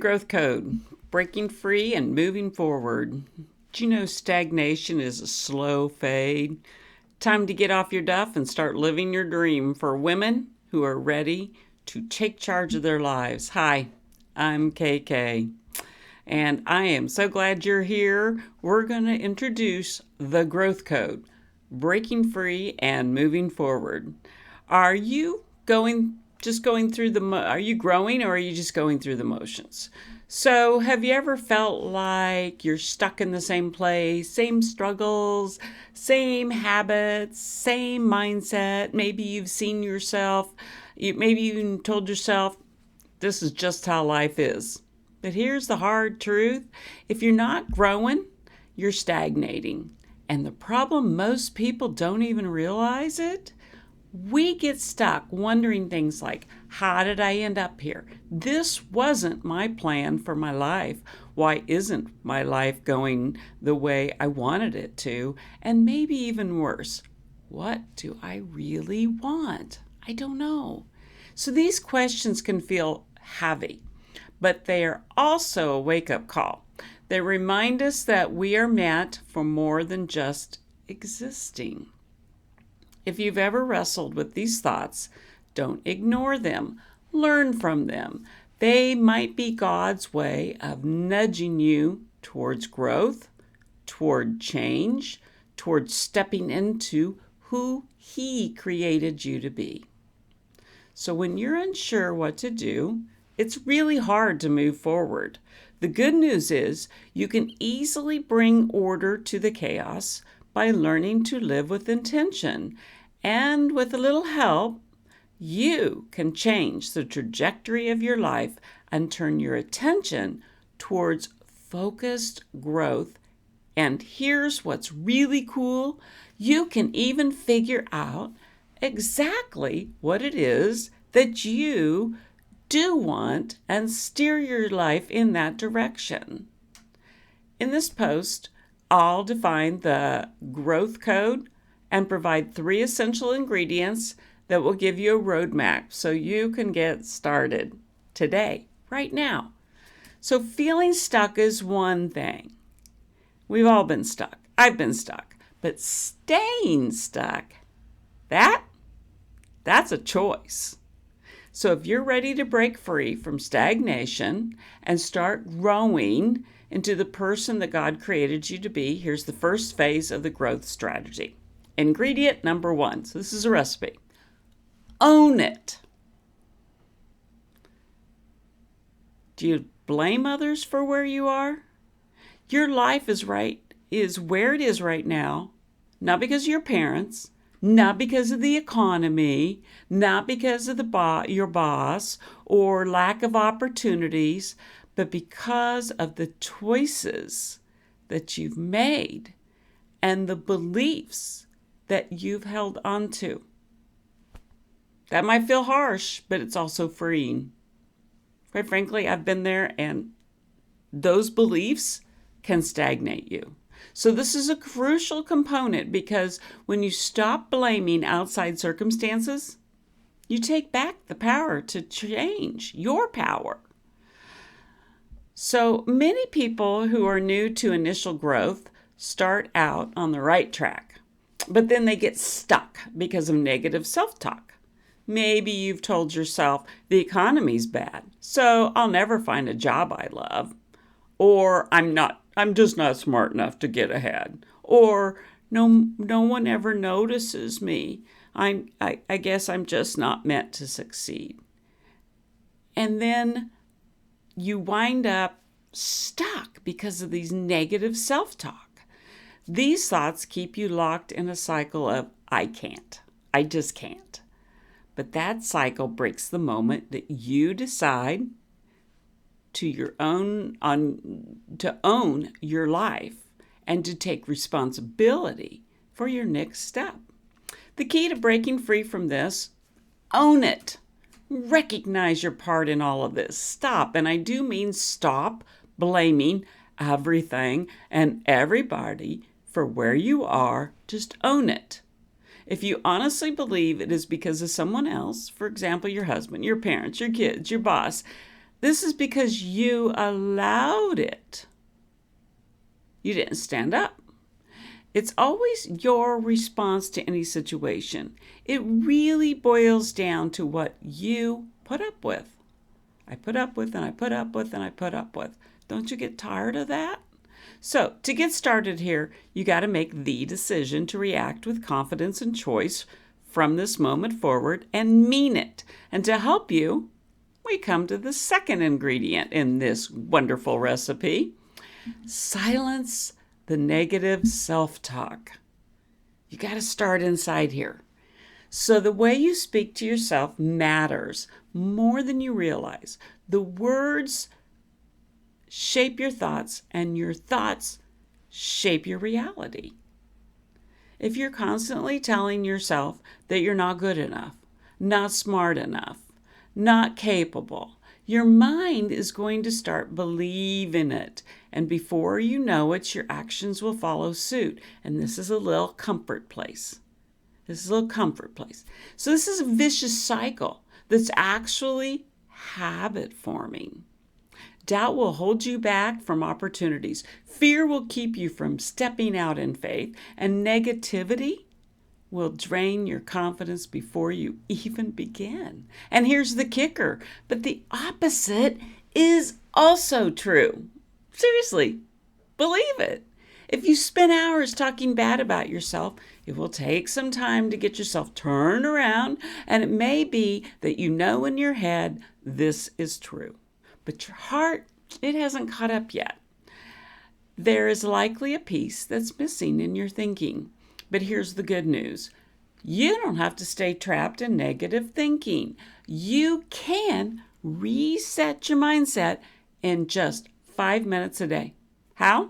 growth code, breaking free and moving forward. Do you know stagnation is a slow fade? Time to get off your duff and start living your dream for women who are ready to take charge of their lives. Hi, I'm KK, and I am so glad you're here. We're going to introduce the growth code, breaking free and moving forward. Are you growing, are you growing, or are you just going through the motions? So have you ever felt like you're stuck in the same place, same struggles, same habits, same mindset? Maybe you've seen yourself, maybe you even told yourself, this is just how life is. But here's the hard truth. If you're not growing, you're stagnating. And the problem, most people don't even realize it. We get stuck wondering things like, how did I end up here? This wasn't my plan for my life. Why isn't my life going the way I wanted it to? And maybe even worse, what do I really want? I don't know. So these questions can feel heavy, but they are also a wake-up call. They remind us that we are meant for more than just existing. If you've ever wrestled with these thoughts, don't ignore them. Learn from them. They might be God's way of nudging you towards growth, toward change, towards stepping into who He created you to be. So when you're unsure what to do, it's really hard to move forward. The good news is you can easily bring order to the chaos by learning to live with intention. And with a little help, you can change the trajectory of your life and turn your attention towards focused growth. And here's what's really cool. You can even figure out exactly what it is that you do want and steer your life in that direction. In this post, I'll define the growth code and provide 3 essential ingredients that will give you a roadmap so you can get started today, right now. So feeling stuck is one thing. We've all been stuck. I've been stuck. But staying stuck, that's a choice. So if you're ready to break free from stagnation and start growing into the person that God created you to be, here's the first phase of the growth strategy. Ingredient number 1. So this is a recipe. Own it. Do you blame others for where you are? Your life is where it is right now, not because of your parents, not because of the economy, not because of your boss or lack of opportunities, but because of the choices that you've made and the beliefs that you've held on to. That might feel harsh, but it's also freeing. Quite frankly, I've been there, and those beliefs can stagnate you. So this is a crucial component, because when you stop blaming outside circumstances, you take back the power to change your power. So many people who are new to initial growth start out on the right track, but then they get stuck because of negative self-talk. Maybe you've told yourself the economy's bad, so I'll never find a job I love. Or I'm just not smart enough to get ahead. Or no one ever notices me. I guess I'm just not meant to succeed. And then you wind up stuck because of these negative self-talk. These thoughts keep you locked in a cycle of, I can't. I just can't. But that cycle breaks the moment that you decide to own your life and to take responsibility for your next step. The key to breaking free from this, own it. Recognize your part in all of this. Stop, and I do mean stop blaming everything and everybody for where you are. Just own it. If you honestly believe it is because of someone else, for example, your husband, your parents, your kids, your boss, This is because you allowed it. You didn't stand up. It's always your response to any situation. It really boils down to what you put up with. I put up with, and I put up with, and I put up with. Don't you get tired of that? So, to get started here, you got to make the decision to react with confidence and choice from this moment forward and mean it. And to help you, we come to the second ingredient in this wonderful recipe. Silence the negative self-talk. You got to start inside here. So the way you speak to yourself matters more than you realize. The words shape your thoughts, and your thoughts shape your reality. If you're constantly telling yourself that you're not good enough, not smart enough, not capable, your mind is going to start believing it. And before you know it, your actions will follow suit. And this is a little comfort place. This is a little comfort place. So this is a vicious cycle that's actually habit forming. Doubt will hold you back from opportunities. Fear will keep you from stepping out in faith. And negativity will drain your confidence before you even begin. And here's the kicker, but the opposite is also true. Seriously, believe it. If you spend hours talking bad about yourself, it will take some time to get yourself turned around, and it may be that you know in your head this is true. But your heart, it hasn't caught up yet. There is likely a piece that's missing in your thinking. But here's the good news. You don't have to stay trapped in negative thinking. You can reset your mindset in just 5 minutes a day. How?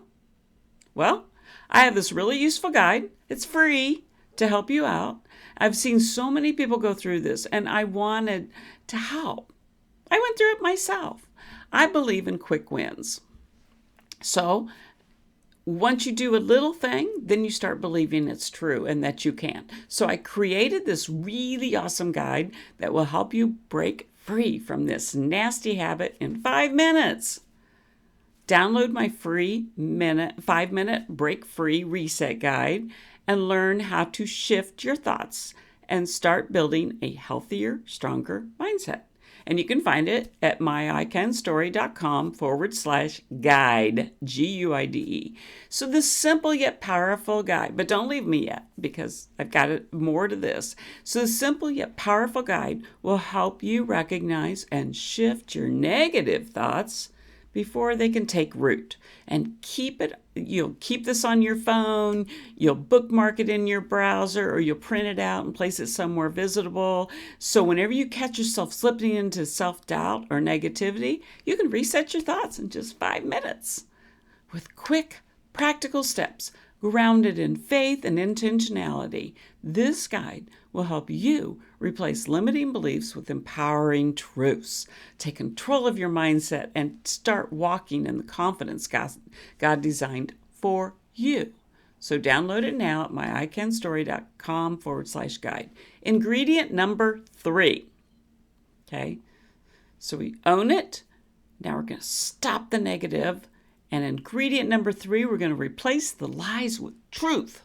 Well, I have this really useful guide. It's free to help you out. I've seen so many people go through this, and I wanted to help. I went through it myself. I believe in quick wins. So, once you do a little thing, then you start believing it's true and that you can. So I created this really awesome guide that will help you break free from this nasty habit in 5 minutes. Download my free 5-minute break-free reset guide and learn how to shift your thoughts and start building a healthier, stronger mindset. And you can find it at myicanstory.com/guide, Guide. So this simple yet powerful guide, but don't leave me yet because I've got more to this. So the simple yet powerful guide will help you recognize and shift your negative thoughts before they can take root. And you'll keep this on your phone, you'll bookmark it in your browser, or you'll print it out and place it somewhere visible. So whenever you catch yourself slipping into self-doubt or negativity, you can reset your thoughts in just 5 minutes with quick, practical steps grounded in faith and intentionality. This guide will help you replace limiting beliefs with empowering truths. Take control of your mindset and start walking in the confidence God designed for you. So download it now at myicanstory.com/guide. Ingredient number 3. Okay, so we own it. Now we're going to stop the negative. And ingredient number 3, we're going to replace the lies with truth.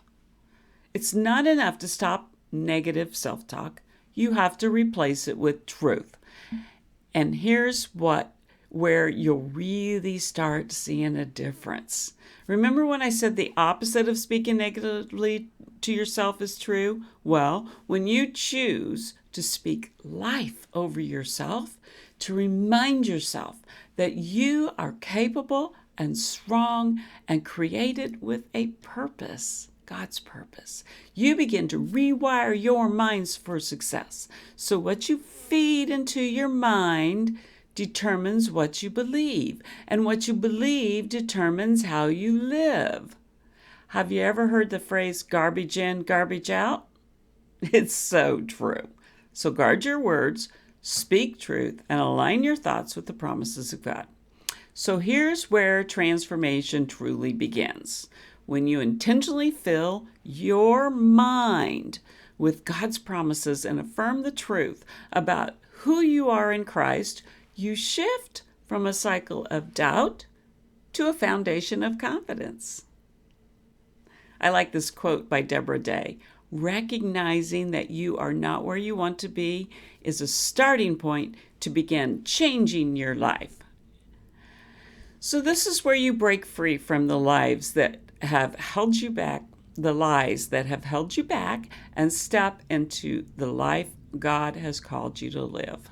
It's not enough to stop negative self-talk. You have to replace it with truth. And here's where you'll really start seeing a difference. Remember when I said the opposite of speaking negatively to yourself is true? Well, when you choose to speak life over yourself, to remind yourself that you are capable and strong and created with a purpose, God's purpose, you begin to rewire your minds for success. So what you feed into your mind determines what you believe, and what you believe determines how you live. Have you ever heard the phrase garbage in, garbage out? It's so true. So guard your words, speak truth, and align your thoughts with the promises of God. So here's where transformation truly begins. When you intentionally fill your mind with God's promises and affirm the truth about who you are in Christ, you shift from a cycle of doubt to a foundation of confidence. I like this quote by Deborah Day. Recognizing that you are not where you want to be is a starting point to begin changing your life. So this is where you break free from the lives that have held you back, the lies that have held you back, and step into the life God has called you to live.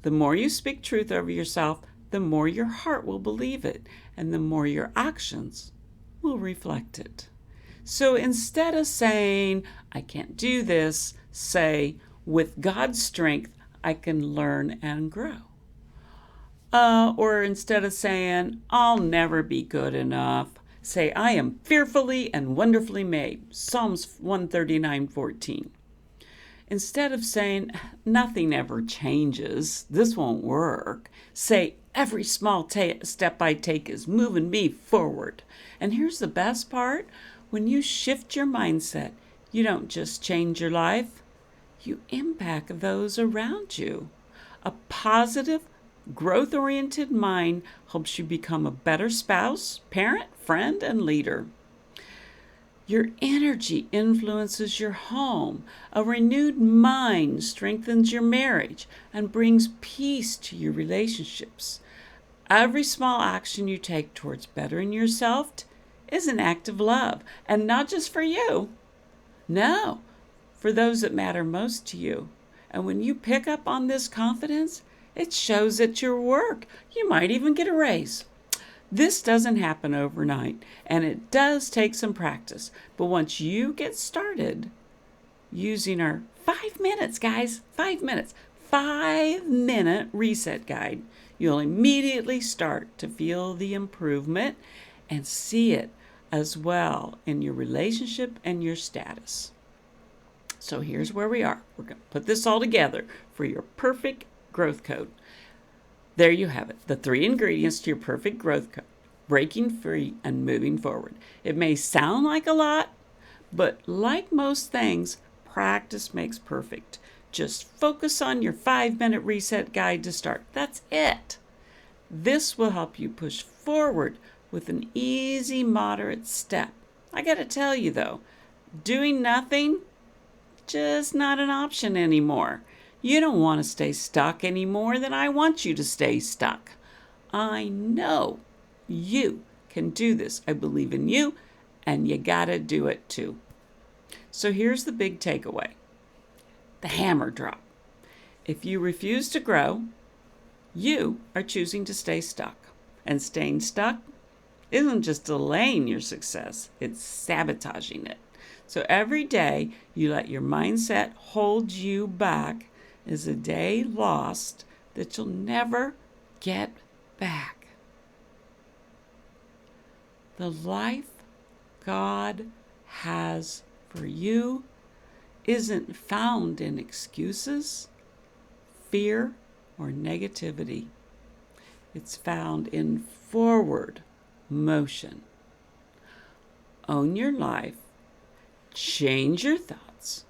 The more you speak truth over yourself, the more your heart will believe it, and the more your actions will reflect it. So instead of saying, I can't do this, say, with God's strength, I can learn and grow. Or instead of saying, I'll never be good enough, say, I am fearfully and wonderfully made. Psalms 139:14. Instead of saying, nothing ever changes, this won't work, say, every small step I take is moving me forward. And here's the best part. When you shift your mindset, you don't just change your life, you impact those around you. A positive, growth-oriented mind helps you become a better spouse, parent, friend, and leader. Your energy influences your home. A renewed mind strengthens your marriage and brings peace to your relationships. Every small action you take towards bettering yourself is an act of love, and not just for you. No, for those that matter most to you. And when you pick up on this confidence, it shows at your work. You might even get a raise. This doesn't happen overnight, and it does take some practice. But once you get started using our 5 minutes, guys, 5 minutes, 5-minute reset guide, you'll immediately start to feel the improvement and see it as well in your relationship and your status. So here's where we are. We're going to put this all together for your perfect growth code. There you have it, the 3 ingredients to your perfect growth code: breaking free and moving forward. It may sound like a lot, but like most things, practice makes perfect. Just focus on your 5-minute reset guide to start. That's it. This will help you push forward with an easy, moderate step. I got to tell you though, doing nothing, just not an option anymore. You don't want to stay stuck any more than I want you to stay stuck. I know you can do this. I believe in you, and you got to do it too. So here's the big takeaway, the hammer drop. If you refuse to grow, you are choosing to stay stuck. And staying stuck isn't just delaying your success, it's sabotaging it. So every day you let your mindset hold you back is a day lost that you'll never get back. The life God has for you isn't found in excuses, fear, or negativity. It's found in forward motion. Own your life, change your thoughts,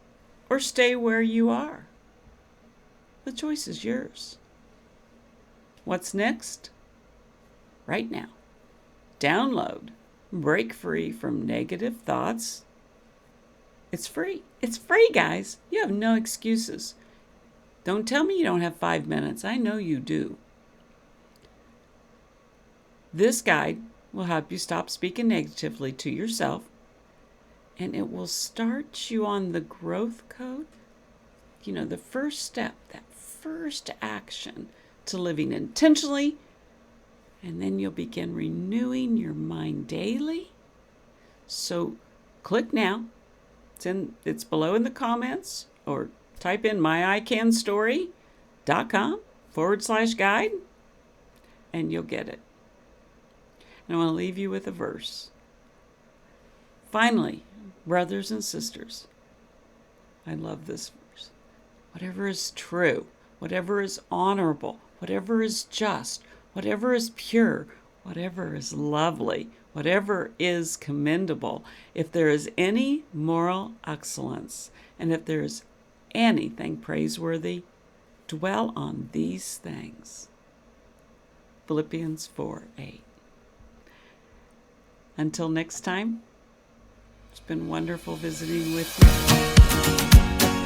or stay where you are. The choice is yours. What's next? Right now, download Break Free from Negative Thoughts. It's free. It's free, guys. You have no excuses. Don't tell me you don't have 5 minutes. I know you do. This guide will help you stop speaking negatively to yourself, and it will start you on the growth code. You know, the first step, that first action to living intentionally, and then you'll begin renewing your mind daily. So click now. It's below in the comments, or type in myicanstory.com/guide, and you'll get it. And I want to leave you with a verse. Finally, brothers and sisters, I love this verse. Whatever is true, whatever is honorable, whatever is just, whatever is pure, whatever is lovely, whatever is commendable, if there is any moral excellence, and if there is anything praiseworthy, dwell on these things. Philippians 4:8. Until next time, it's been wonderful visiting with you.